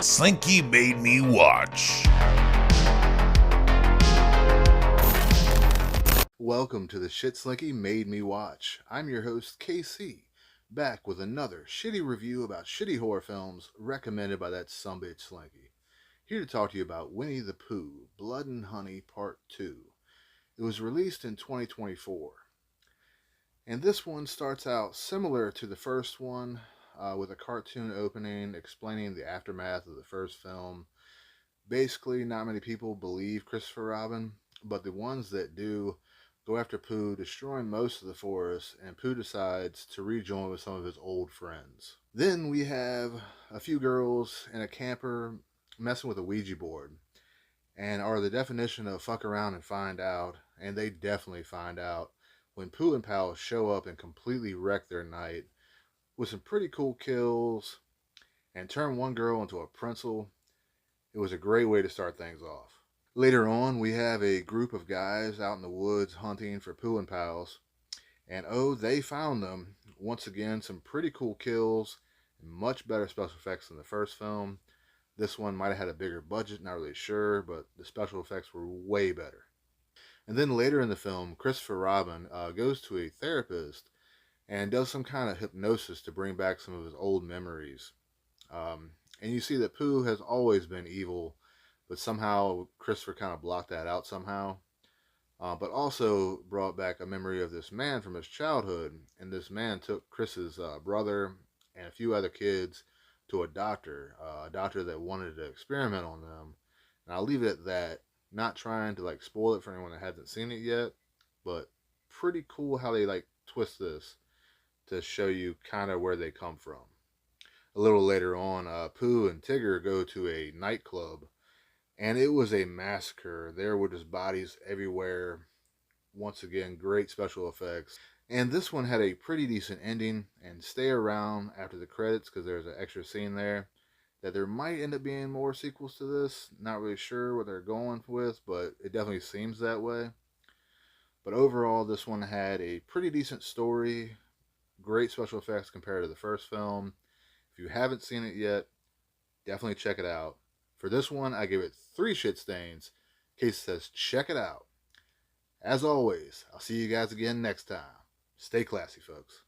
Slinky made me watch. Welcome to the Shit Slinky Made Me Watch. I'm your host, KC, back with another shitty review about shitty horror films recommended by that sumbitch Slinky. Here to talk to you about Winnie-the-Pooh, Blood and Honey Part 2. It was released in 2024. And this one starts out similar to the first one, with a cartoon opening explaining the aftermath of the first film. Basically, not many people believe Christopher Robin, but the ones that do go after Pooh, destroying most of the forest, and Pooh decides to rejoin with some of his old friends. Then we have a few girls in a camper messing with a Ouija board, and are the definition of fuck around and find out, and they definitely find out when Pooh and Pal show up and completely wreck their night with some pretty cool kills and turn one girl into a pretzel. It was a great way to start things off. Later on, we have a group of guys out in the woods hunting for Pooh and Pals, and oh, they found them. Once again, some pretty cool kills, and much better special effects than the first film. This one might have had a bigger budget, not really sure, but the special effects were way better. And then later in the film, Christopher Robin goes to a therapist and does some kind of hypnosis to bring back some of his old memories. And you see that Pooh has always been evil, but somehow Christopher kind of blocked that out somehow. But also brought back a memory of this man from his childhood, and this man took Chris's brother and a few other kids to a doctor that wanted to experiment on them. And I'll leave it at that, not trying to like spoil it for anyone that hasn't seen it yet, but pretty cool how they like twist this to show you kind of where they come from. A little later on, Pooh and Tigger go to a nightclub, and it was a massacre. There were just bodies everywhere. Once again, great special effects. And this one had a pretty decent ending, and stay around after the credits because there's an extra scene there that there might end up being more sequels to this. Not really sure what they're going with, but it definitely seems that way. But overall, this one had a pretty decent story, great special effects compared to the first film. If you haven't seen it yet, definitely check it out. For this one, I give it 3 shit stains. Case says check it out. As always, I'll see you guys again next time. Stay classy, folks.